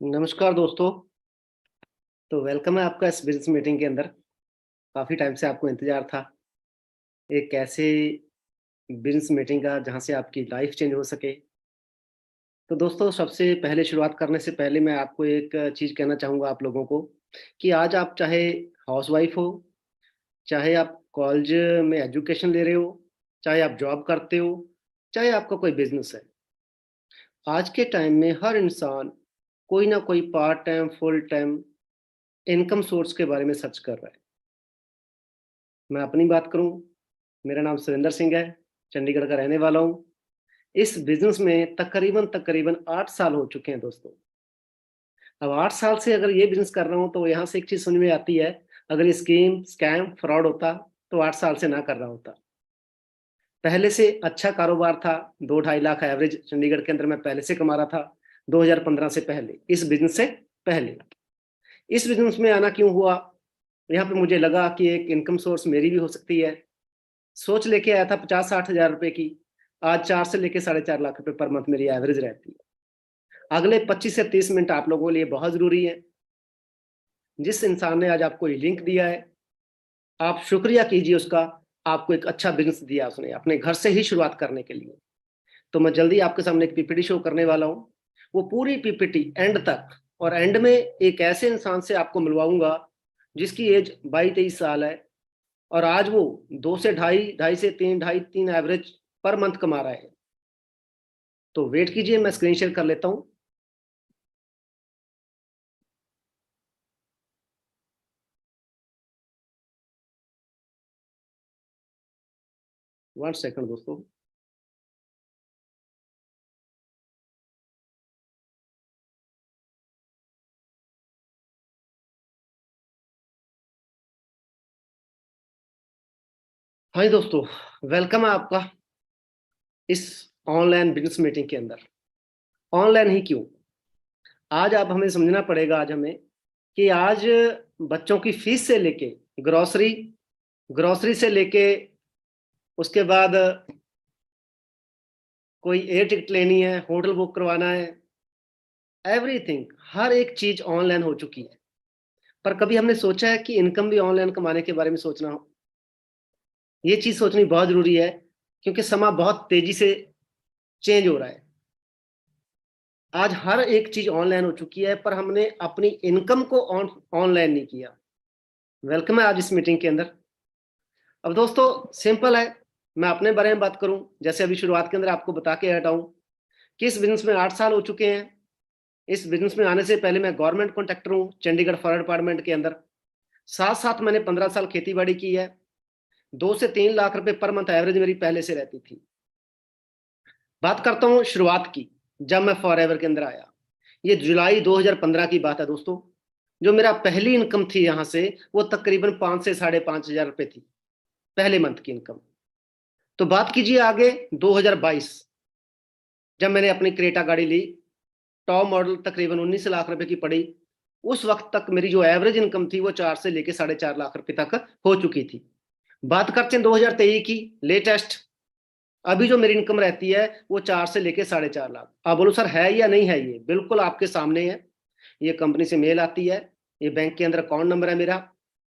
नमस्कार दोस्तों। तो वेलकम है आपका इस बिजनेस मीटिंग के अंदर। काफ़ी टाइम से आपको इंतज़ार था एक ऐसे बिजनेस मीटिंग का जहाँ से आपकी लाइफ चेंज हो सके। तो दोस्तों, सबसे पहले शुरुआत करने से पहले मैं आपको एक चीज़ कहना चाहूँगा आप लोगों को कि आज आप चाहे हाउसवाइफ हो, चाहे आप कॉलेज में एजुकेशन ले रहे हो, चाहे आप जॉब करते हो, चाहे आपका कोई बिज़नेस है। आज के टाइम में हर इंसान कोई ना कोई part time, full time income source के बारे में सर्च कर रहा है। मैं अपनी बात करूँ, मेरा नाम सुरेंद्र सिंह है, चंडीगढ़ का रहने वाला हूँ। इस बिज़नेस में तकरीबन 8 साल हो चुके हैं दोस्तों। अब 8 साल से अगर ये बिज़नेस कर रहा हूँ तो यहाँ से एक चीज़ समझ में आती है, अगर ये स्कीम, स्कैम, फ्रॉड होता तो 8 साल से ना कर रहा होता। पहले से अच्छा कारोबार था, 2 ढाई लाख एवरेज चंडीगढ़ के अंदर मैं पहले से कमा रहा था, 2015 से पहले, इस बिज़नेस से पहले। इस बिज़नेस में आना क्यों हुआ? यहाँ पे मुझे लगा कि एक इनकम सोर्स मेरी भी हो सकती है। सोच लेके आया था 50-60 हज़ार रुपए की, आज 4 से लेके साढ़े 4 लाख रुपए पर मंथ मेरी एवरेज रहती है। अगले 25 से 30 मिनट आप लोगों के लिए बहुत ज़रूरी है। जिस इंसान ने आज आपको ये लिंक दिया है, आप शुक्रिया कीजिए उसका, आपको एक अच्छा बिज़नेस दिया उसने, अपने घर से ही शुरुआत करने के लिए। तो मैं जल्दी आपके सामने एक पीपीटी शो करने वाला हूँ। वो पूरी पीपीटी एंड तक, और एंड में एक ऐसे इंसान से आपको मिलवाऊँगा, जिसकी एज 22-23 साल है और आज वो 2 से ढाई से 3, ढाई 3 एवरेज पर मंथ कमा रहा है। तो वेट कीजिए, मैं स्क्रीन शेयर कर लेता हूँ। वन सेकंड दोस्तों। हाँ जी दोस्तों, वेलकम है आपका इस ऑनलाइन बिजनेस मीटिंग के अंदर। ऑनलाइन ही क्यों? आज आप हमें समझना पड़ेगा, आज हमें कि आज बच्चों की फीस से लेके ग्रोसरी, ग्रोसरी से लेके उसके बाद कोई एयर टिकट लेनी है, होटल बुक करवाना है, एवरीथिंग, हर एक चीज ऑनलाइन हो चुकी है। पर कभी हमने सोचा है कि इनकम भी ऑनलाइन कमाने के बारे में सोचना हो? ये चीज सोचनी बहुत जरूरी है, क्योंकि समय बहुत तेजी से चेंज हो रहा है। आज हर एक चीज ऑनलाइन हो चुकी है, पर हमने अपनी इनकम को ऑनलाइन नहीं किया। वेलकम है आज इस मीटिंग के अंदर। अब दोस्तों, सिंपल है, मैं अपने बारे में बात करूं, जैसे अभी शुरुआत के अंदर आपको बता के हटा हूं कि इस बिजनेस में 8 साल हो चुके हैं। इस बिजनेस में आने से पहले मैं गवर्नमेंट कॉन्ट्रैक्टर हूं चंडीगढ़ फॉरेस्ट डिपार्टमेंट के अंदर। साथ साथ मैंने 15 साल खेती बाड़ी की है। 2 से 3 लाख रुपए पर मंथ एवरेज मेरी पहले से रहती थी। बात करता हूँ शुरुआत की, जब मैं फॉरएवर के अंदर आया। ये जुलाई 2015 की बात है दोस्तों। जो मेरा पहली इनकम थी यहाँ से, वो तकरीबन 5 से साढ़े 5 हजार रुपए थी, पहले मंथ की इनकम। तो बात कीजिए आगे 2022, जब मैंने अपनी क्रेटा गाड़ी ली, टॉप मॉडल, तकरीबन 19 लाख रुपए की पड़ी। उस वक्त तक मेरी जो एवरेज इनकम थी वो 4 से लेके साढ़े 4 लाख रुपए तक हो चुकी थी। बात करते हैं 2023 की, लेटेस्ट। अभी जो मेरी इनकम रहती है वो 4 से लेके साढ़े 4 लाख। आप बोलो सर है या नहीं है? ये बिल्कुल आपके सामने है। ये कंपनी से मेल आती है, ये बैंक के अंदर अकाउंट नंबर है मेरा,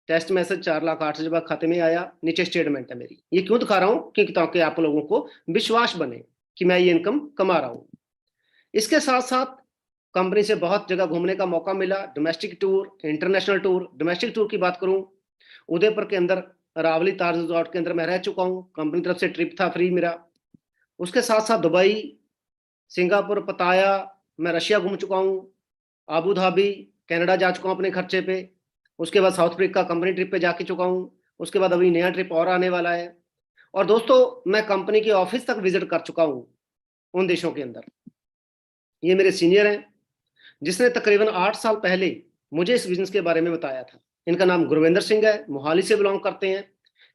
टेस्ट मैसेज 4,08,000 खाते में आया, नीचे स्टेटमेंट है मेरी। ये क्यों दिखा रहा हूँ? क्योंकि ताकि आप लोगों को विश्वास बने कि मैं ये इनकम कमा रहा हूँ। इसके साथ साथ कंपनी से बहुत जगह घूमने का मौका मिला, domestic tour, international tour. Domestic tour की बात करूं, उदयपुर के अंदर रावली ताज रिजॉर्ट के अंदर मैं रह चुका हूं, कंपनी तरफ से ट्रिप था फ्री मेरा। उसके साथ साथ दुबई, सिंगापुर, पताया, मैं रशिया घूम चुका हूं, आबू धाबी, कनाडा जा चुका हूं अपने खर्चे पे। उसके बाद साउथ अफ्रीका कंपनी ट्रिप पे जाके चुका हूं। उसके बाद अभी नया ट्रिप और आने वाला है। और दोस्तों, मैं कंपनी के ऑफिस तक विजिट कर चुका हूं उन देशों के अंदर। ये मेरे सीनियर हैं, जिसने तकरीबन 8 साल पहले मुझे इस बिजनेस के बारे में बताया था। इनका नाम गुरविंदर सिंह है, मोहाली से बिलोंग करते हैं।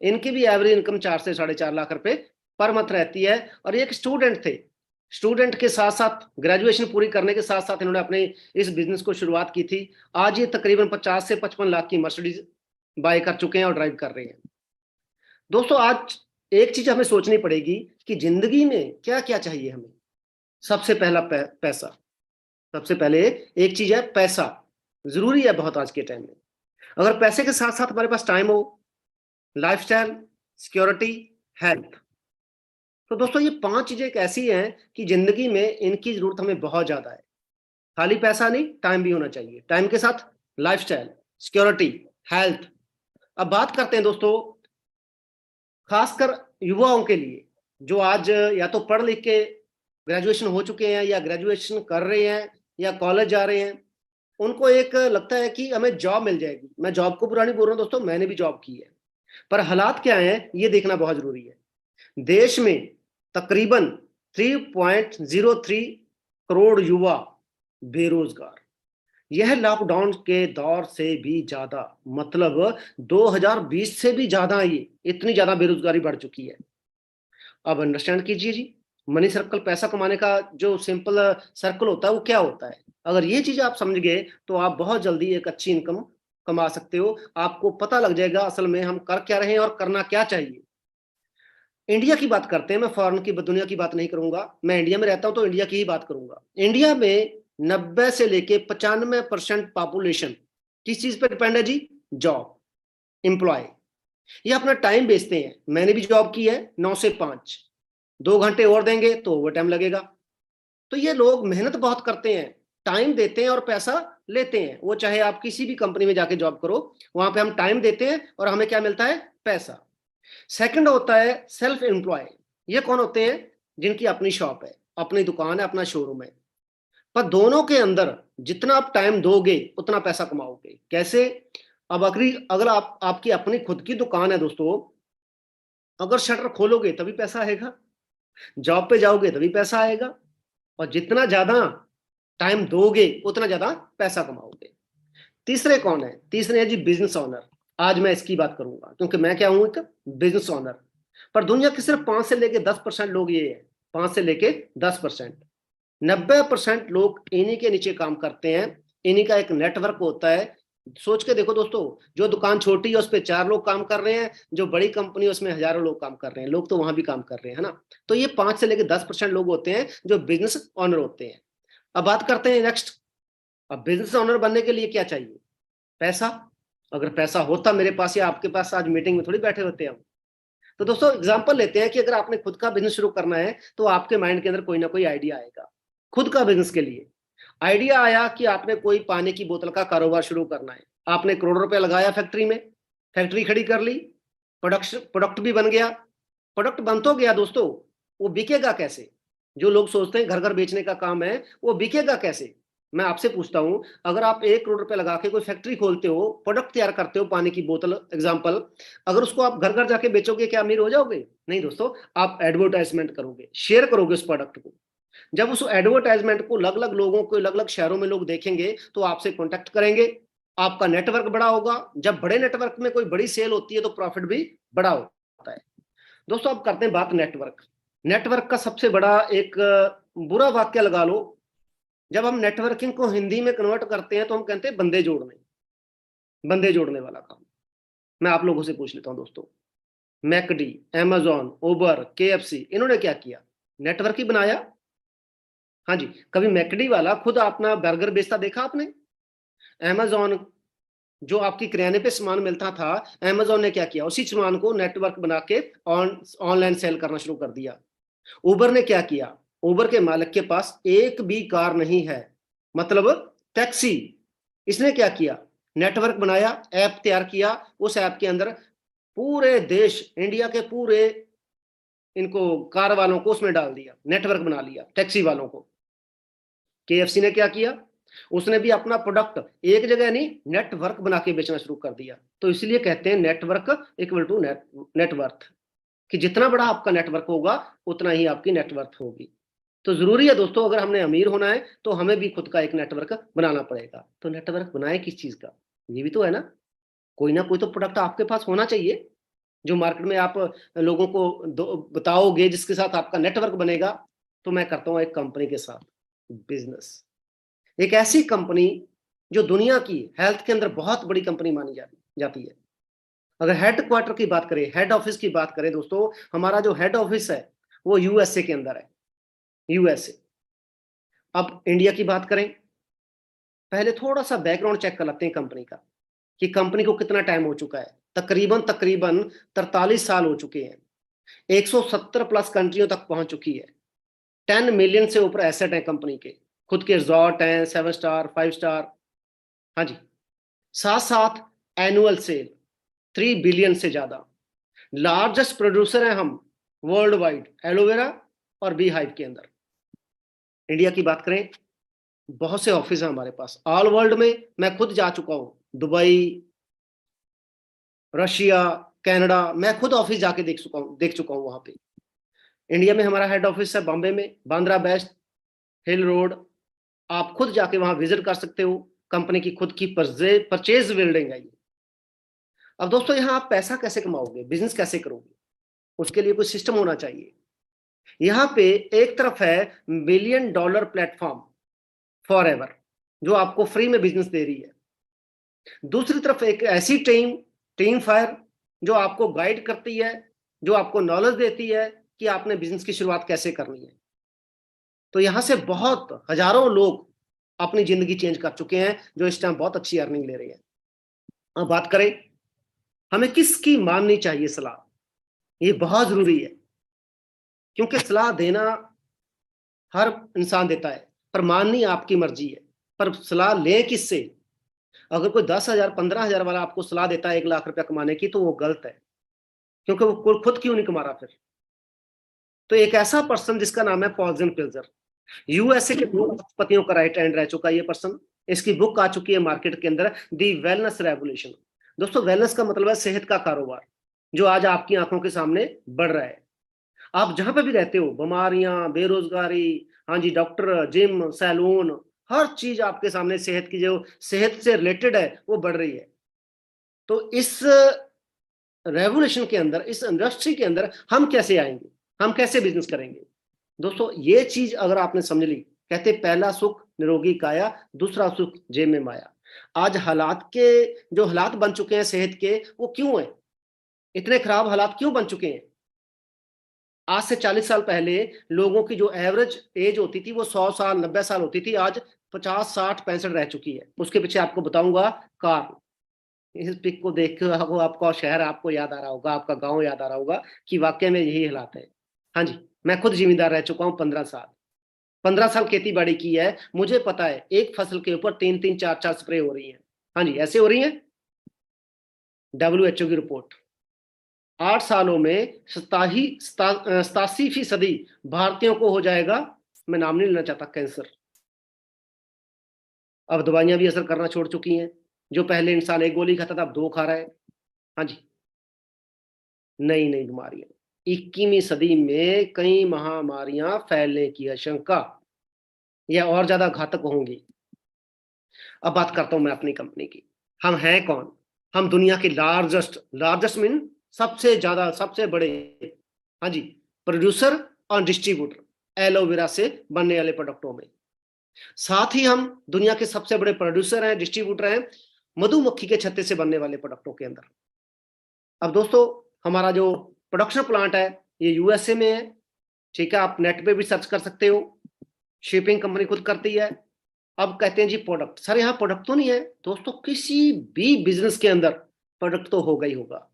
इनकी भी एवरेज इनकम 4 से साढ़े 4 लाख रुपए पर मंथ रहती है। और ये एक स्टूडेंट थे। स्टूडेंट के साथ साथ ग्रेजुएशन पूरी करने के साथ साथ इन्होंने अपने इस बिजनेस को शुरुआत की थी। आज ये तकरीबन 50 से 55 लाख की मर्सिडीज बाय कर चुके हैं और ड्राइव कर रहे हैं। दोस्तों, आज एक चीज हमें सोचनी पड़ेगी कि जिंदगी में क्या क्या चाहिए हमें। सबसे पहला पैसा। सबसे पहले एक चीज है पैसा, जरूरी है बहुत आज के टाइम में। अगर पैसे के साथ साथ हमारे पास टाइम हो, लाइफस्टाइल, सिक्योरिटी, हेल्थ, तो दोस्तों ये 5 चीजें एक ऐसी हैं कि जिंदगी में इनकी जरूरत हमें बहुत ज्यादा है। खाली पैसा नहीं, टाइम भी होना चाहिए, टाइम के साथ लाइफस्टाइल, सिक्योरिटी, हेल्थ। अब बात करते हैं दोस्तों खासकर युवाओं के लिए, जो आज या तो पढ़ लिख के ग्रेजुएशन हो चुके हैं या ग्रेजुएशन कर रहे हैं या कॉलेज जा रहे हैं। उनको एक लगता है कि हमें जॉब मिल जाएगी। मैं जॉब को बुरा नहीं बोल रहा हूं दोस्तों, मैंने भी जॉब की है, पर हालात क्या है ये देखना बहुत जरूरी है। देश में तकरीबन 3.03 करोड़ युवा बेरोजगार, यह लॉकडाउन के दौर से भी ज्यादा, मतलब 2020 से भी ज्यादा, ये इतनी ज्यादा बेरोजगारी बढ़ चुकी है। अब अंडरस्टैंड कीजिए जी, मनी सर्कल, पैसा कमाने का जो सिंपल सर्कल होता है वो क्या होता है। अगर ये चीज आप समझ गए तो आप बहुत जल्दी एक अच्छी इनकम कमा सकते हो। आपको पता लग जाएगा असल में हम कर क्या रहे हैं और करना क्या चाहिए। इंडिया की बात करते हैं, मैं फॉरेन की दुनिया की बात नहीं करूंगा, मैं इंडिया में रहता हूं तो इंडिया की ही बात करूंगा। इंडिया में 90 से लेके 95% पॉपुलेशन किस चीज पे डिपेंड है जी? Job, employ. ये अपना टाइम बेचते हैं। मैंने भी जॉब की है 9 से 5, 2 घंटे और देंगे तो ओवर टाइम लगेगा। तो ये लोग मेहनत बहुत करते हैं, टाइम देते हैं और पैसा लेते हैं। वो चाहे आप किसी भी कंपनी में जाके जॉब करो, वहां पे हम टाइम देते हैं और हमें क्या मिलता है? पैसा। सेकंड होता है सेल्फ एम्प्लॉय। ये कौन होते हैं? जिनकी अपनी शॉप है, अपनी दुकान है, अपना शोरूम है। पर दोनों के अंदर जितना आप टाइम दोगे उतना पैसा कमाओगे। कैसे? अब अगर आपकी अपनी खुद की दुकान है दोस्तों, अगर शटर खोलोगे तभी पैसा आएगा, जॉब पे जाओगे तभी पैसा आएगा, और जितना ज्यादा टाइम दोगे उतना ज्यादा पैसा कमाओगे। तीसरे कौन है? तीसरे है जी बिजनेस ओनर। आज मैं इसकी बात करूंगा क्योंकि मैं क्या हूं? एक बिजनेस ओनर। पर दुनिया के सिर्फ 5 से लेके 10% लोग ये है, 5 से लेके 10%। 90% लोग इन्हीं के नीचे काम करते हैं। इन्हीं का एक नेटवर्क होता है। सोच के देखो दोस्तों, जो दुकान छोटी है उस पर 4 लोग काम कर रहे हैं, जो बड़ी कंपनी है उसमें हजारों लोग काम कर रहे हैं। लोग तो वहां भी काम कर रहे हैं, है ना। तो ये 5 से लेके 10% लोग होते हैं जो बिजनेस ओनर होते हैं। अब बात करते हैं नेक्स्ट। अब बिजनेस ओनर बनने के लिए क्या चाहिए? पैसा। अगर पैसा होता मेरे पास या आपके पास, आज मीटिंग में थोड़ी बैठे होते हम। तो दोस्तों एग्जांपल लेते हैं कि अगर आपने खुद का बिजनेस शुरू करना है तो आपके माइंड के अंदर कोई ना कोई आइडिया आएगा। खुद का बिजनेस के लिए आइडिया आया कि आपने कोई पानी की बोतल का कारोबार शुरू करना है। आपने करोड़ रुपए लगाया फैक्ट्री में, फैक्ट्री खड़ी कर ली, प्रोडक्ट भी बन गया। प्रोडक्ट बन तो गया दोस्तों, वो बिकेगा कैसे? जो लोग सोचते हैं घर घर बेचने का काम है, वो बिकेगा कैसे? मैं आपसे पूछता हूं, अगर आप 1 करोड़ रुपए लगा के कोई फैक्ट्री खोलते हो, प्रोडक्ट तैयार करते हो, पानी की बोतल एग्जांपल, अगर उसको आप घर घर जाके बेचोगे, क्या अमीर हो जाओगे? नहीं दोस्तों, आप एडवर्टाइजमेंट करोगे, शेयर करोगे उस प्रोडक्ट को। जब उस एडवर्टाइजमेंट को अलग अलग लोगों को, अलग अलग शहरों में लोग देखेंगे तो आपसे कॉन्टेक्ट करेंगे, आपका नेटवर्क बड़ा होगा। जब बड़े नेटवर्क में कोई बड़ी सेल होती है तो प्रॉफिट भी बड़ा होता है। दोस्तों अब करते हैं बात नेटवर्क। नेटवर्क का सबसे बड़ा एक बुरा वाक्य लगा लो, जब हम नेटवर्किंग को हिंदी में कन्वर्ट करते हैं तो हम कहते हैं बंदे जोड़ने, बंदे जोड़ने वाला काम। मैं आप लोगों से पूछ लेता हूं दोस्तों, मैकडी, अमेजॉन, उबर, केएफसी, इन्होंने क्या किया? नेटवर्क ही बनाया। हाँ जी, कभी मैकडी वाला खुद अपना बर्गर बेचता देखा आपने? अमेजॉन, जो आपकी किराने पे सामान मिलता था, अमेजॉन ने क्या किया? उसी सामान को नेटवर्क बना के ऑनलाइन सेल करना शुरू कर दिया। उबर ने क्या किया? उबर के मालिक के पास एक भी कार नहीं है, मतलब टैक्सी। इसने क्या किया? नेटवर्क बनाया, ऐप तैयार किया, उस ऐप के अंदर पूरे देश, इंडिया के पूरे इनको कार वालों को उसमें डाल दिया, नेटवर्क बना लिया टैक्सी वालों को। केएफसी ने क्या किया? उसने भी अपना प्रोडक्ट एक जगह नहीं, नेटवर्क बना के बेचना शुरू कर दिया। तो इसलिए कहते हैं नेटवर्क इक्वल टू नेटवर्थ, कि जितना बड़ा आपका नेटवर्क होगा उतना ही आपकी नेटवर्थ होगी। तो जरूरी है दोस्तों, अगर हमने अमीर होना है तो हमें भी खुद का एक नेटवर्क बनाना पड़ेगा। तो नेटवर्क बनाए किस चीज का? ये भी तो है ना, कोई ना कोई तो प्रोडक्ट आपके पास होना चाहिए जो मार्केट में आप लोगों को बताओगे, जिसके साथ आपका नेटवर्क बनेगा। तो मैं करता हूं एक कंपनी के साथ बिजनेस, एक ऐसी कंपनी जो दुनिया की हेल्थ के अंदर बहुत बड़ी कंपनी मानी जाती है। अगर हेड क्वार्टर की बात करें, हेड ऑफिस की बात करें दोस्तों, हमारा जो हेड ऑफिस है वो यूएसए के अंदर है, यूएसए। अब इंडिया की बात करें पहले थोड़ा सा बैकग्राउंड चेक कर लेते हैं कंपनी का, कि कंपनी को कितना टाइम हो चुका है। तकरीबन तकरीबन 43 साल हो चुके हैं, 170 प्लस कंट्रियों तक पहुंच चुकी है, 10 मिलियन से ऊपर एसेट है कंपनी के, खुद के रिजॉर्ट हैं, 7 स्टार 5 स्टार। हाँ जी, साथ साथ एनुअल सेल 3 बिलियन से ज्यादा, लार्जेस्ट प्रोड्यूसर हैं हम वर्ल्ड वाइड एलोवेरा और बी हाइव के अंदर। इंडिया की बात करें, बहुत से ऑफिस हैं हमारे पास ऑल वर्ल्ड में, मैं खुद जा चुका हूं, दुबई, रशिया, कनाडा, मैं खुद ऑफिस जाके देख चुका हूं वहां पे। इंडिया में हमारा हेड ऑफिस है बॉम्बे में, बांद्रा बेस्ट हिल रोड, आप खुद जाके वहां विजिट कर सकते हो। कंपनी की खुद की परचेज बिल्डिंग है ये। अब दोस्तों, यहाँ आप पैसा कैसे कमाओगे, बिजनेस कैसे करोगे, उसके लिए कोई सिस्टम होना चाहिए। यहाँ पे एक तरफ है $1 बिलियन प्लेटफॉर्म फॉर एवर, जो आपको फ्री में बिजनेस दे रही है। दूसरी तरफ एक ऐसी टीम फायर जो आपको गाइड करती है, जो आपको नॉलेज देती है कि आपने बिजनेस की शुरुआत कैसे करनी है। तो यहां से बहुत हजारों लोग अपनी जिंदगी चेंज कर चुके हैं, जो इस टाइम बहुत अच्छी अर्निंग ले रहे हैं। अब बात करें हमें किसकी माननी चाहिए सलाह, ये बहुत जरूरी है, क्योंकि सलाह देना हर इंसान देता है, पर माननी आपकी मर्जी है। पर सलाह लें किससे? अगर कोई 10,000 15,000 वाला आपको सलाह देता है 1 लाख रुपया कमाने की, तो वो गलत है, क्योंकि वो खुद क्यों नहीं कमा रहा फिर। तो एक ऐसा पर्सन जिसका नाम है पॉल्सन पिल्जर, यूएसए के 2 राष्ट्रपतियों का राइट हैंड रह चुका है ये पर्सन। इसकी बुक आ चुकी है मार्केट के अंदर, दी वेलनेस रेवोल्यूशन। दोस्तों, वेलनेस का मतलब है सेहत का कारोबार, जो आज आपकी आंखों के सामने बढ़ रहा है। आप जहां पे भी रहते हो, बीमारियां, बेरोजगारी, हाँ जी, डॉक्टर, जिम, सैलून, हर चीज आपके सामने सेहत की, जो सेहत से रिलेटेड है, वो बढ़ रही है। तो इस रेवोल्यूशन के अंदर, इस इंडस्ट्री के अंदर हम कैसे आएंगे, हम कैसे बिजनेस करेंगे? दोस्तों, ये चीज अगर आपने समझ ली, कहते पहला सुख निरोगी काया, दूसरा सुख जेब में माया। आज जो हालात बन चुके हैं सेहत के, वो क्यों है, इतने खराब हालात क्यों बन चुके हैं? आज से 40 साल पहले लोगों की जो एवरेज एज होती थी वो 100 साल 90 साल होती थी, आज 50 60 65 रह चुकी है। उसके पीछे आपको बताऊंगा कारण। इस पिक को देख के आपका शहर आपको याद आ रहा होगा, आपका गांव याद आ रहा होगा कि वाकई में यही हालात है। हाँ जी, मैं खुद जिम्मेदार रह चुका हूँ 15 साल, 15 साल खेती बाड़ी की है, मुझे पता है एक फसल के ऊपर 3 3 4 4 स्प्रे हो रही है। हाँ जी, ऐसे हो रही है। WHO की रिपोर्ट, 8 सालों में 87% भारतीयों को हो जाएगा, मैं नाम नहीं लेना चाहता, कैंसर। अब दवाइयां भी असर करना छोड़ चुकी हैं, जो पहले इंसान 1 गोली खाता था, अब 2 खा रहा है। हाँ जी, नई नई बीमारियां, 21वीं सदी में कई महामारियां फैलने की आशंका, या और ज्यादा घातक होंगी। अब बात करता हूं मैं अपनी कंपनी की। हम हैं कौन? हम दुनिया के लार्जेस्ट लार्जेस्ट मीन सबसे ज्यादा, सबसे बड़े, हाँ जी, प्रोड्यूसर और डिस्ट्रीब्यूटर एलोवेरा से बनने वाले प्रोडक्टों में। साथ ही हम दुनिया के सबसे बड़े प्रोड्यूसर हैं, डिस्ट्रीब्यूटर हैं मधुमक्खी के छत्ते से बनने वाले प्रोडक्टों के अंदर। अब दोस्तों, हमारा जो प्रोडक्शन प्लांट है ये यूएसए में है, ठीक है, आप नेट पे भी सर्च कर सकते हो, शिपिंग कंपनी खुद करती है। अब कहते हैं जी प्रोडक्ट, सर यहाँ प्रोडक्ट तो नहीं है। दोस्तों, किसी भी बिजनेस के अंदर प्रोडक्ट तो होगा ही होगा।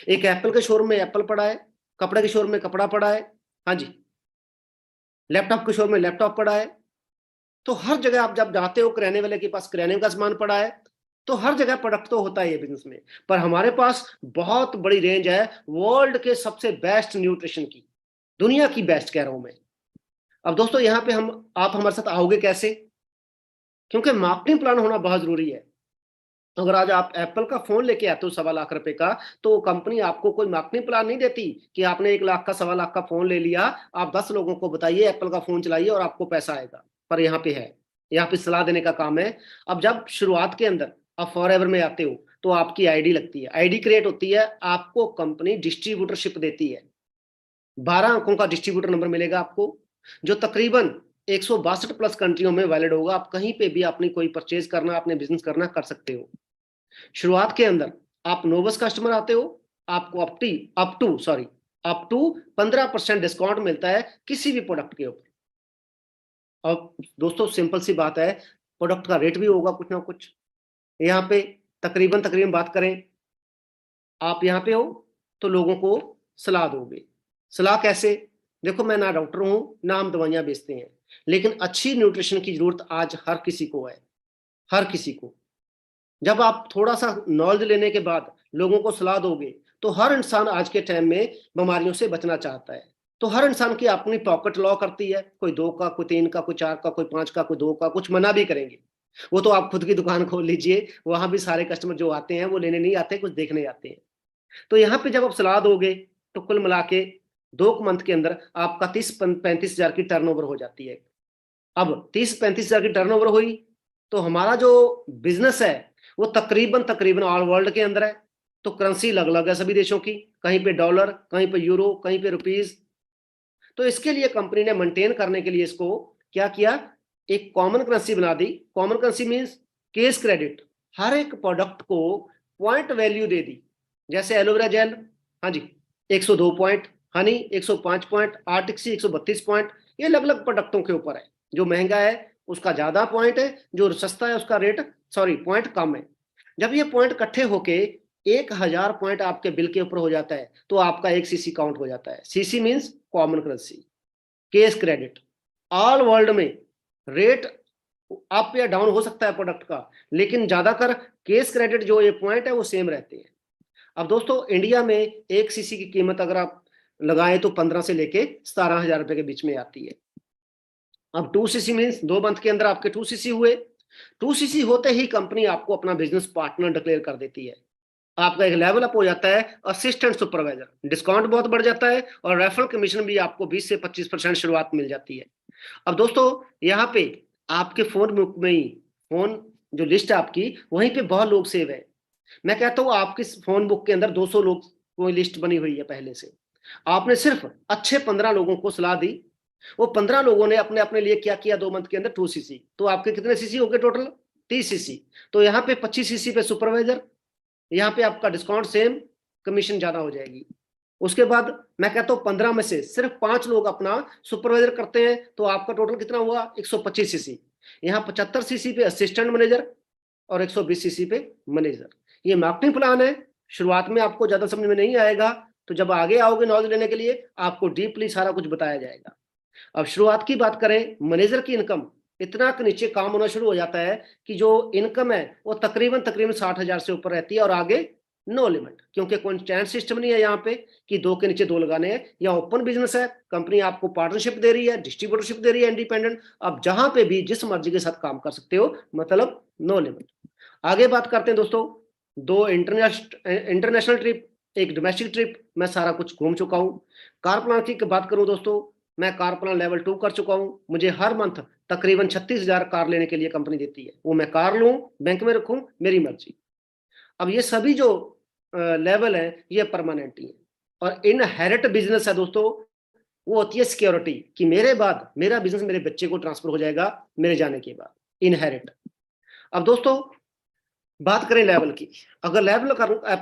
एक एप्पल के शोरूम में एप्पल पड़ा है, कपड़े के शोरूम में कपड़ा पड़ा है, हाँ जी, लैपटॉप के शोरूम में लैपटॉप पड़ा है। तो हर जगह आप जब जाते हो, किराने वाले के पास किराने का सामान पड़ा है, तो हर जगह प्रोडक्ट तो होता है ये बिजनेस में। पर हमारे पास बहुत बड़ी रेंज है वर्ल्ड के सबसे बेस्ट न्यूट्रिशन की, दुनिया की बेस्ट कह रहा हूं मैं। अब दोस्तों, यहाँ पे आप हमारे साथ आओगे कैसे? क्योंकि मार्केटिंग प्लान होना बहुत जरूरी है। अगर आज आप एप्पल का फोन लेके आते हो 1.25 लाख का, तो कंपनी आपको कोई मार्केटिंग प्लान नहीं देती कि आपने 1 लाख का 1.25 लाख का फोन ले लिया, आप 10 लोगों को बताइए एप्पल का फोन चलाइए और आपको पैसा आएगा। पर यहाँ पे है, यहाँ पे सलाह देने का काम है। अब जब शुरुआत के अंदर आप फॉरएवर में आते हो, तो आपकी आईडी लगती है, आईडी क्रिएट होती है, आपको कंपनी डिस्ट्रीब्यूटरशिप देती है, 12 अंकों का डिस्ट्रीब्यूटर नंबर मिलेगा आपको, जो तकरीबन 162 प्लस कंट्रियों में वैलिड होगा। आप कहीं पे भी अपनी कोई परचेज करना, अपने बिजनेस करना, कर सकते हो। शुरुआत के अंदर आप नोवस कस्टमर आते हो, आपको अप टू 15% डिस्काउंट मिलता है किसी भी प्रोडक्ट के ऊपर। अब दोस्तों, सिंपल सी बात है, प्रोडक्ट का रेट भी होगा कुछ ना कुछ। यहाँ पे तकरीबन बात करें, आप यहाँ पे हो तो लोगों को सलाह दोगे। सलाह कैसे? देखो, मैं ना डॉक्टर हूं, ना हम दवाइयां बेचते हैं, लेकिन अच्छी न्यूट्रिशन की जरूरत आज हर किसी को है, हर किसी को। जब आप थोड़ा सा नॉलेज लेने के बाद लोगों को सलाह दोगे, तो हर इंसान आज के टाइम में बीमारियों से बचना चाहता है। तो हर इंसान की अपनी पॉकेट लॉ करती है, कोई 2 का, कोई 3 का, कोई 4 का, कोई 5 का, कोई 2 का, कुछ मना भी करेंगे। वो तो आप खुद की दुकान खोल लीजिए, वहां भी सारे कस्टमर जो आते हैं वो लेने नहीं आते, कुछ देखने आते हैं। तो यहाँ पे जब आप सलाह दोगे तो कुल मिला के 2 मंथ के अंदर आपका 30-35 हजार की टर्नओवर हो जाती है। अब 30-35 हजार की टर्नओवर हुई तो हमारा जो बिजनेस है वो तकरीबन ऑल वर्ल्ड के अंदर है। तो करेंसी अलग अलग है सभी देशों की, कहीं पे डॉलर, कहीं पे यूरो, कहीं पे रुपीज। तो इसके लिए कंपनी ने मेंटेन करने के लिए इसको क्या किया, एक कॉमन करेंसी बना दी। Common currency means cash credit, हर एक प्रोडक्ट को पॉइंट वैल्यू दे दी। जैसे एलोवेरा जेल, हाँ जी 102 पॉइंट, हनी 105 पॉइंट, आर्टिक्सी 132 पॉइंट। ये अलग अलग प्रोडक्टों के ऊपर है, जो महंगा है उसका ज्यादा पॉइंट है, जो सस्ता है उसका रेट पॉइंट कम है। जब ये पॉइंट इकट्ठे होके 1000 पॉइंट आपके बिल के ऊपर हो जाता है तो आपका एक सीसी काउंट हो जाता है। CC means common currency, case credit. All world में रेट अप या डाउन हो सकता है प्रोडक्ट का, लेकिन ज्यादातर केस क्रेडिट जो ये पॉइंट है वो सेम रहते हैं। अब दोस्तों, इंडिया में एक सीसी की कीमत अगर आप लगाएं तो 15 से लेके 17 हजार रुपए के बीच में आती है। अब 2 सीसी मीन्स 2 मंथ के अंदर आपके 2 सीसी हुए। 2 सीसी होते ही कंपनी आपको अपना बिजनेस पार्टनर डिक्लेयर कर देती है। आपका एक लेवल अप हो जाता है असिस्टेंट सुपरवाइजर, डिस्काउंट बहुत बढ़ जाता है और रेफरल कमीशन भी आपको 20 से 25% शुरुआत मिल जाती है। अब दोस्तों, यहाँ पे आपके फोन बुक में ही, फोन जो लिस्ट है आपकी, वहीं पे बहुत लोग सेव है। मैं कहता हूँ आपकी फोन बुक के अंदर 200 लोग कोई लिस्ट बनी हुई है पहले से। आपने सिर्फ अच्छे 15 लोगों को सलाह दी, वो 15 लोगों ने अपने अपने लिए क्या किया 2 मंथ के अंदर 2 सीसी। तो आपके कितने सीसी हो गए टोटल? 30 सीसी। तो यहाँ पे 25 सीसी पे सुपरवाइजर, यहाँ पे आपका डिस्काउंट सेम, कमीशन ज्यादा हो जाएगी। उसके बाद मैं कहता हूँ 15 में से सिर्फ 5 लोग अपना सुपरवाइजर करते हैं, तो आपका टोटल कितना हुआ? 125 सीसी। यहाँ 75 सीसी पे असिस्टेंट मैनेजर और 120 सीसी पे मैनेजर। ये मार्केटिंग प्लान है। शुरुआत में आपको ज्यादा समझ में नहीं आएगा, तो जब आगे आओगे नॉलेज लेने के लिए आपको डीपली सारा कुछ बताया जाएगा। अब शुरुआत की बात करें, मैनेजर की इनकम इतना नीचे काम होना शुरू हो जाता है कि जो इनकम है वो तकरीबन 60 हजार से ऊपर रहती है और आगे नो लिमिट, क्योंकि कोई चैन सिस्टम नहीं है यहाँ पे कि 2 के नीचे 2 लगाने हैं। या ओपन बिजनेस है, कंपनी आपको पार्टनरशिप दे रही है, डिस्ट्रीब्यूटरशिप दे रही है, इंडिपेंडेंट। आप जहां पे भी जिस मर्जी के साथ काम कर सकते हो, मतलब नो लिमिट। आगे बात करते हैं दोस्तों, 2 इंटरनेशनल ट्रिप, एक डोमेस्टिक ट्रिप, मैं सारा कुछ घूम चुका हूँ। कार प्लान की बात करूं दोस्तों, मैं कार प्लान लेवल 2 कर चुका हूं। मुझे हर मंथ तकरीबन 36 हजार कार लेने के लिए कंपनी देती है। वो मैं कार लूं, बैंक में रखूं, मेरी मर्जी। अब ये सभी जो लेवल है ये परमानेंट ही है। और इनहेरिट बिजनेस है दोस्तों, वो होती है सिक्योरिटी, कि मेरे बाद मेरा बिजनेस मेरे बच्चे को ट्रांसफर हो जाएगा मेरे जाने के बाद, इनहेरिट। अब दोस्तों, बात करें लेवल की, अगर लेवल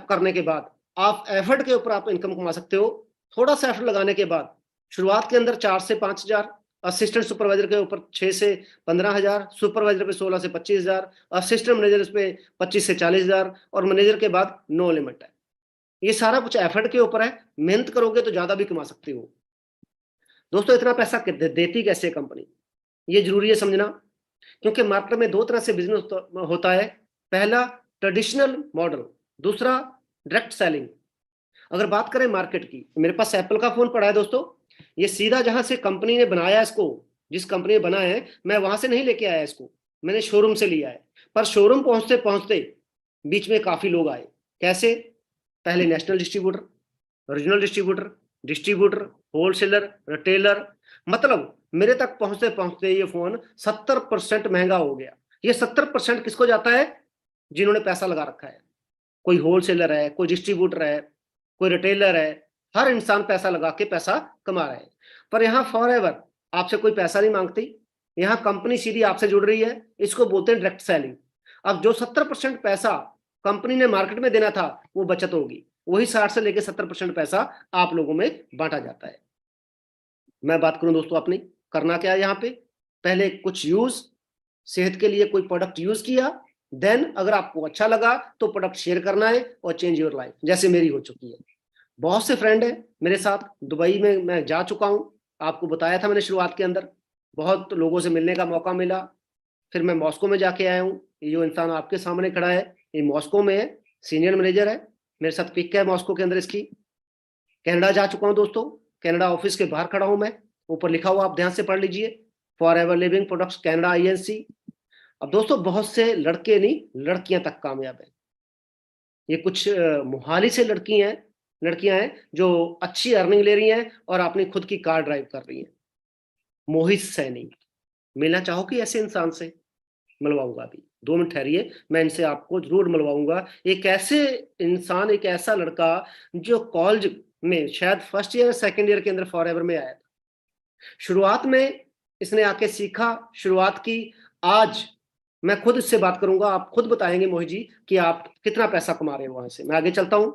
करने के बाद आप एफर्ट के ऊपर आप इनकम कमा सकते हो। थोड़ा सा एफर्ट लगाने के बाद शुरुआत के अंदर 4 से 5 हजार, असिस्टेंट सुपरवाइजर के ऊपर 6 से 15 हजार, सुपरवाइजर पे 16 से 25 हजार, असिस्टेंट मैनेजर पे 25 से 40 हजार, और मैनेजर के बाद नो लिमिट है। ये सारा कुछ एफर्ट के ऊपर है, मेहनत करोगे तो ज्यादा भी कमा सकते हो। दोस्तों, इतना पैसा देती कैसे कंपनी, ये जरूरी है समझना। क्योंकि मार्केट में 2 तरह से बिजनेस होता है। पहला ट्रेडिशनल मॉडल, दूसरा डायरेक्ट सेलिंग। अगर बात करें मार्केट की, मेरे पास एप्पल का फोन पड़ा है दोस्तों। ये सीधा जहां से कंपनी ने बनाया इसको, जिस कंपनी ने बनाया है, मैं वहां से नहीं लेके आया इसको, मैंने शोरूम से लिया है। पर शोरूम पहुंचते पहुंचते बीच में काफी लोग आए। कैसे? पहले national distributor, regional distributor, distributor, wholesaler, retailer. मतलब मेरे तक पहुंचते पहुंचते ये फोन 70% महंगा हो गया। ये 70% किसको जाता है? जिन्होंने पैसा लगा रखा है। कोई होलसेलर है, कोई डिस्ट्रीब्यूटर है, कोई रिटेलर है, हर इंसान पैसा लगा के पैसा कमा रहा है। पर यहाँ फॉर एवर आपसे कोई पैसा नहीं मांगती, यहाँ कंपनी सीधी आपसे जुड़ रही है, इसको बोलते हैं डायरेक्ट सेलिंग। अब जो 70% पैसा कंपनी ने मार्केट में देना था वो बचत होगी, वही 60 से लेकर 70% पैसा आप लोगों में बांटा जाता है। मैं बात करूं दोस्तों अपनी, करना क्या है यहाँ पे, पहले कुछ यूज, सेहत के लिए कोई प्रोडक्ट यूज किया, देन अगर आपको अच्छा लगा तो प्रोडक्ट शेयर करना है और चेंज योर लाइफ, जैसे मेरी हो चुकी है। बहुत से फ्रेंड है मेरे साथ, दुबई में मैं जा चुका हूं, आपको बताया था मैंने शुरुआत के अंदर, बहुत लोगों से मिलने का मौका मिला। फिर मैं मॉस्को में जाके आया हूँ, ये जो इंसान आपके सामने खड़ा है ये मॉस्को में है, सीनियर मैनेजर है, मेरे साथ पिक है मॉस्को के अंदर इसकी। कनाडा जा चुका हूँ दोस्तों, कनाडा ऑफिस के बाहर खड़ा हूं मैं, ऊपर लिखा हुआ आप ध्यान से पढ़ लीजिए, for ever living products Canada INC। अब दोस्तों बहुत से लड़के नहीं लड़कियां तक कामयाब है, ये कुछ मोहाली से लड़कियां हैं जो अच्छी अर्निंग ले रही हैं और अपनी खुद की कार ड्राइव कर रही हैं। मोहित सैनी, मिलना चाहोगे ऐसे इंसान से? मिलवाऊंगा, अभी 2 मिनट ठहरिए, मैं इनसे आपको जरूर मिलवाऊंगा। एक ऐसे इंसान, एक ऐसा लड़का जो कॉलेज में शायद फर्स्ट ईयर सेकंड ईयर के अंदर फॉरएवर में आया था, शुरुआत में इसने आके सीखा, शुरुआत की, आज मैं खुद इससे बात करूंगा, आप खुद बताएंगे मोहित जी कि आप कितना पैसा कमा रहे हो वहां से। मैं आगे चलता हूं,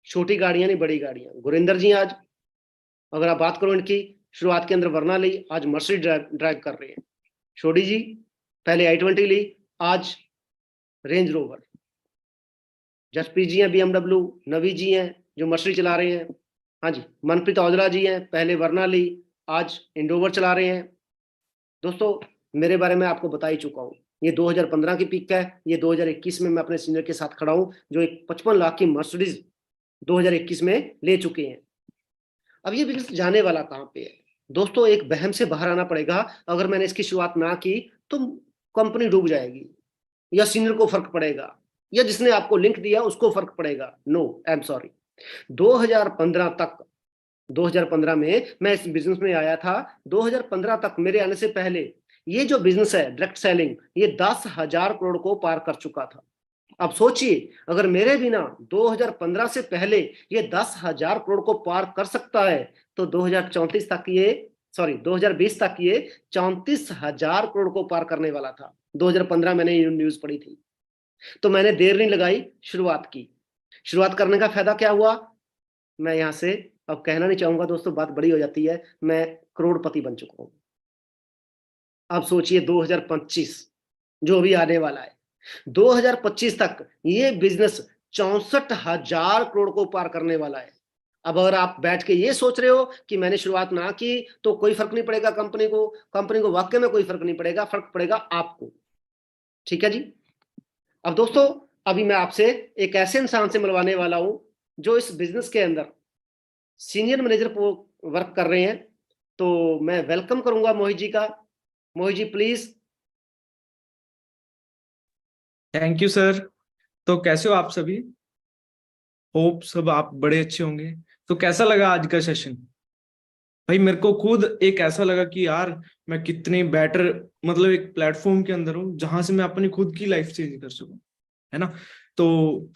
छोटी गाड़ियां नहीं बड़ी गाड़ियां, गुरिंदर जी आज अगर आप बात करो इनकी, शुरुआत के अंदर वरना ली, आज मर्सिडीज ड्राइव कर रहे हैं। छोटी जी पहले i20 ली, आज रेंज रोवर। जसप्रीत जी हैं BMW, नवी जी हैं जो मर्सिडीज चला रहे हैं, हाँ जी, मनप्रीत औजला जी हैं, पहले वरना ली, आज इंडोवर चला रहे हैं। दोस्तों मेरे बारे में आपको बता ही चुका हूँ, ये 2015 की पिक है, ये 2021 में मैं अपने सीनियर के साथ खड़ा हूँ जो एक 55 लाख की मर्सिडीज 2021 में ले चुके हैं। अब ये बिजनेस जाने वाला कहाँ पे है दोस्तों? एक बहम से बाहर आना पड़ेगा, अगर मैंने इसकी शुरुआत ना की तो कंपनी डूब जाएगी, या सीनियर को फर्क पड़ेगा, या जिसने आपको लिंक दिया उसको फर्क पड़ेगा। No, I am sorry. 2015 तक, 2015 में मैं इस बिजनेस में आया था, 2015 तक मेरे आने से पहले ये जो बिजनेस है डायरेक्ट सेलिंग, ये 10,000 करोड़ को पार कर चुका था। अब सोचिए, अगर मेरे बिना 2015 से पहले ये 10,000 करोड़ को पार कर सकता है तो 2034 तक ये, सॉरी 2020 तक ये 34,000 करोड़ को पार करने वाला था। 2015 मैंने ये न्यूज पढ़ी थी, तो मैंने देर नहीं लगाई, शुरुआत की। शुरुआत करने का फायदा क्या हुआ? मैं यहां से अब कहना नहीं चाहूंगा दोस्तों, बात बड़ी हो जाती है, मैं करोड़पति बन चुका हूं। अब सोचिए 2025 जो भी आने वाला है, 2025 तक ये बिजनेस 64,000 करोड़ को पार करने वाला है। अब अगर आप बैठ के ये सोच रहे हो कि मैंने शुरुआत ना की तो कोई फर्क नहीं पड़ेगा कंपनी को वाकई में कोई फर्क नहीं पड़ेगा, फर्क पड़ेगा आपको। ठीक है जी। अब दोस्तों अभी मैं आपसे एक ऐसे इंसान से मिलवाने वाला हूं जो इस बिजनेस के अंदर सीनियर मैनेजर को वर्क कर रहे हैं, तो मैं वेलकम करूंगा मोहित जी का। Mohit ji please. Thank you sir. तो कैसे हो आप सभी? होप सब आप बड़े अच्छे होंगे। तो कैसा लगा आज का सेशन? भाई मेरे को खुद एक ऐसा लगा कि यार मैं कितनी बेटर, मतलब एक प्लेटफॉर्म के अंदर हूँ जहां से मैं अपनी खुद की लाइफ चेंज कर सकूं, है ना। तो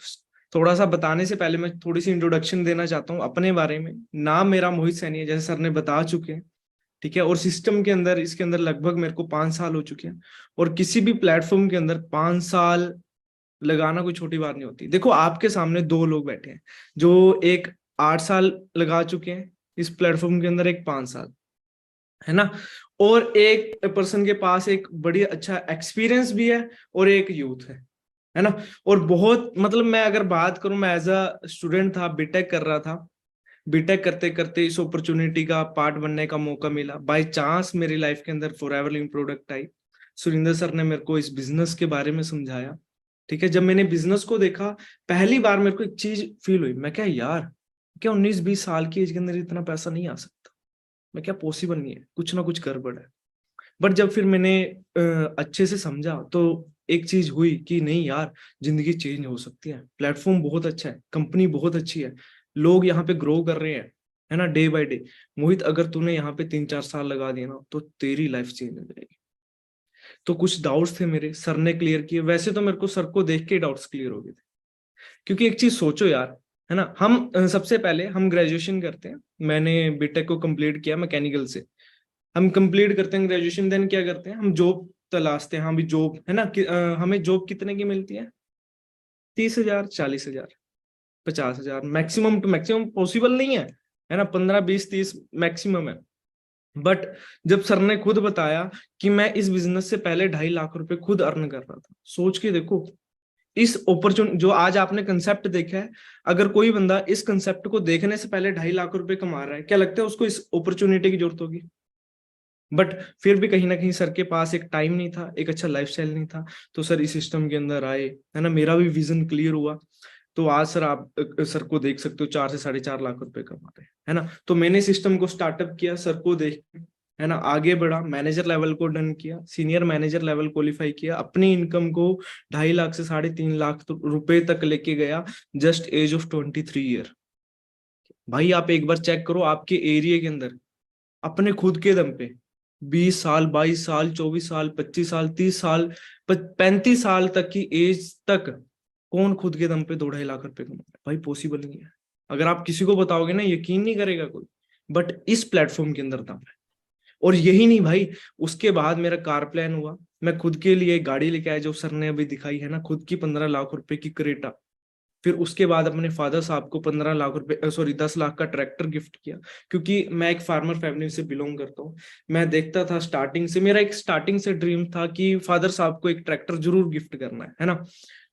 थोड़ा सा बताने से पहले मैं थोड़ी सी इंट्रोडक्शन देना चाहता हूँ अपने बारे में। नाम मेरा मोहित सैनी है, जैसे सर ने बता चुके हैं, ठीक है। और सिस्टम के अंदर, इसके अंदर लगभग मेरे को 5 साल हो चुके हैं। और किसी भी प्लेटफॉर्म के अंदर 5 साल लगाना कोई छोटी बात नहीं होती। देखो आपके सामने 2 लोग बैठे हैं, जो एक 8 साल लगा चुके हैं इस प्लेटफॉर्म के अंदर, एक 5 साल, है ना। और एक पर्सन के पास एक बड़ी अच्छा एक्सपीरियंस भी है, और एक यूथ है ना। और बहुत, मतलब मैं अगर बात करूं, मैं एज अ स्टूडेंट था, बीटेक कर रहा था। बीटेक करते करते इस अपॉर्चुनिटी का पार्ट बनने का मौका मिला, बाय चांस मेरी लाइफ के अंदर forever living product I. Surinder sir ने मेरे को इस बिजनेस के बारे में समझाया, ठीक है। जब मैंने बिजनेस को देखा पहली बार, मेरे को एक चीज फील हुई, मैं क्या यार, क्या 19-20 साल की एज के अंदर इतना पैसा नहीं आ सकता? मैं क्या, पॉसिबल नहीं है, कुछ ना कुछ गड़बड़ है। बट जब फिर मैंने अच्छे से समझा तो एक चीज हुई कि नहीं यार, जिंदगी चेंज हो सकती है। प्लेटफॉर्म बहुत अच्छा है, कंपनी बहुत अच्छी है, लोग यहाँ पे ग्रो कर रहे हैं, है ना, डे बाय डे। मोहित, अगर तूने यहाँ पे 3-4 साल लगा दिया ना तो तेरी लाइफ चेंज हो जाएगी। तो कुछ डाउट्स थे मेरे, सर ने क्लियर किए। वैसे तो मेरे को सर को देख के डाउट्स क्लियर हो गए थे, क्योंकि एक चीज सोचो यार, है ना, हम सबसे पहले हम ग्रेजुएशन करते हैं। मैंने बीटेक को कंप्लीट किया मैकेनिकल से। हम कंप्लीट करते हैं ग्रेजुएशन, देन क्या करते हैं, हम जॉब तलाशते हैं। हाँ भी जॉब, है ना, हमें जॉब कितने की मिलती है? 30,000, 40,000, 50,000, मैक्सिमम टू मैक्सिमम, पॉसिबल नहीं है, है ना। 15, 20, 30 मैक्सिमम है। बट जब सर ने खुद बताया कि मैं इस बिजनेस से पहले 2.5 लाख रुपए खुद अर्न कर रहा था, सोच के देखो इस अपॉर्चुनिटी जो आज आपने कंसेप्ट देखा है, अगर कोई बंदा इस कंसेप्ट को देखने से पहले 2.5 लाख रुपए कमा रहा है, क्या लगता है उसको इस अपॉर्चुनिटी की जरूरत होगी? बट फिर भी कहीं ना कहीं सर के पास एक टाइम नहीं था, एक अच्छा लाइफस्टाइल नहीं था, तो सर इस सिस्टम के अंदर आए, है ना, मेरा भी विजन क्लियर हुआ। तो आज सर आप सर को देख सकते हो 4 से 4.5 लाख रुपए कमा रहे हैं, है ना। तो मैंने सिस्टम को स्टार्टअप किया, सर को देख, है ना, आगे बढ़ा, मैनेजर लेवल को डन किया, सीनियर मैनेजर लेवल क्वालिफाई किया, अपनी इनकम को 2.5 लाख से 3.5 लाख रुपए तक लेके गया, जस्ट एज ऑफ 23 ईयर। भाई आप एक बार चेक करो आपके एरिया के अंदर अपने खुद के दम पे 20 साल, 22 साल, 24 साल, 25 साल, 30 साल, 35 साल तक की एज तक कौन खुद के दम पे 2.5 लाख रुपए कमा रहा है? भाई पॉसिबल नहीं है। अगर आप किसी को बताओगे ना, यकीन नहीं करेगा कोई। बट इस प्लेटफॉर्म के अंदर दम है। और यही नहीं भाई, उसके बाद मेरा कार प्लान हुआ, मैं खुद के लिए एक गाड़ी लेके आया जो सर ने अभी दिखाई है ना, खुद की 15 लाख रुपए की क्रेटा। फिर उसके बाद अपने फादर साहब को 15 लाख रुपए, सॉरी 10 लाख का ट्रैक्टर गिफ्ट किया, क्योंकि मैं एक फार्मर फैमिली से बिलोंग करता हूँ। मैं देखता था स्टार्टिंग से, मेरा एक स्टार्टिंग से ड्रीम था कि फादर साहब को एक ट्रैक्टर जरूर गिफ्ट करना है ना।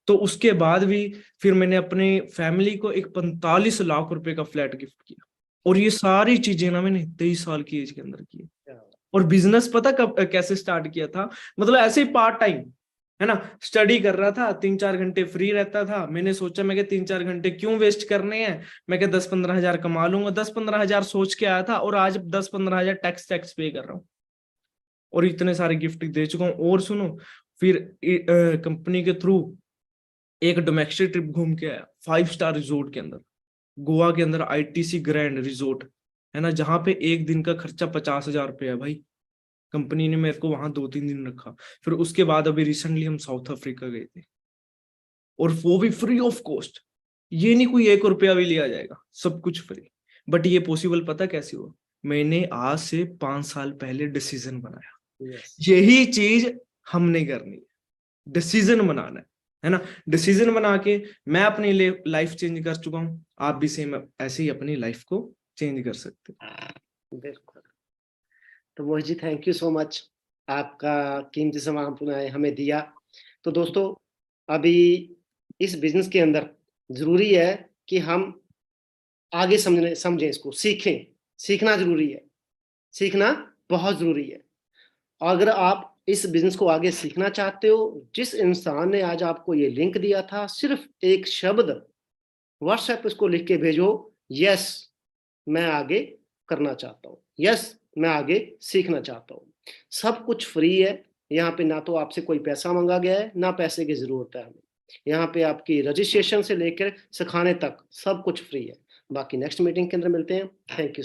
तो उसके बाद भी फिर मैंने अपनी फैमिली को एक 45 लाख रुपए का फ्लैट गिफ्ट किया। और ये सारी चीजें ना मैंने 23 साल की एज के अंदर की। और बिजनेस पता कब कैसे स्टार्ट किया था, मतलब ऐसे ही पार्ट टाइम, है ना, स्टडी कर रहा था, 3-4 घंटे फ्री रहता था। मैंने सोचा मैं 3-4 घंटे क्यों वेस्ट करने हैं, मैं 10-15 हजार कमा लूंगा। 10-15 हजार सोच के आया था और आज 10-15 हजार टैक्स पे कर रहा हूँ और इतने सारे गिफ्ट दे चुका हूँ। और सुनो, फिर कंपनी के थ्रू एक डोमेस्टिक ट्रिप घूम के आया 5 स्टार रिजोर्ट के अंदर, गोवा के अंदर, ITC ग्रैंड रिजोर्ट, है ना, जहां पे एक दिन का खर्चा 50,000 रुपये है भाई। कंपनी ने मेरे को वहां 2-3 दिन रखा। फिर उसके बाद अभी रिसेंटली हम साउथ अफ्रीका गए थे, और वो भी फ्री ऑफ कॉस्ट। ये नहीं कोई 1 रुपया भी लिया जाएगा, सब कुछ फ्री। बट ये पॉसिबल पता कैसे हुआ? मैंने आज से 5 साल पहले डिसीजन बनाया। यही चीज हमने करनी है, डिसीजन बनाना है ना। डिसीजन बना के मैं अपनी लाइफ चेंज कर चुका हूं, आप भी सेम ऐसे ही अपनी लाइफ को चेंज कर सकते हो। बिल्कुल। तो Mohit ji, thank you so much, आपका कीमती समय आपने हमें दिया। तो दोस्तों, अभी इस बिजनेस के अंदर जरूरी है कि हम आगे समझें इसको, सीखना जरूरी है, सीखना बहुत जरूरी है। अगर आप इस बिजनेस को आगे सीखना चाहते हो, जिस इंसान ने आज आपको ये लिंक दिया था, सिर्फ एक शब्द व्हाट्सएप इसको लिख के भेजो, यस मैं आगे करना चाहता हूँ, यस मैं आगे सीखना चाहता हूँ। सब कुछ फ्री है यहाँ पे, ना तो आपसे कोई पैसा मांगा गया है, ना पैसे की जरूरत है हमें। यहाँ पे आपकी रजिस्ट्रेशन से लेकर सिखाने तक सब कुछ फ्री है। बाकी नेक्स्ट मीटिंग के अंदर मिलते हैं। Thank you.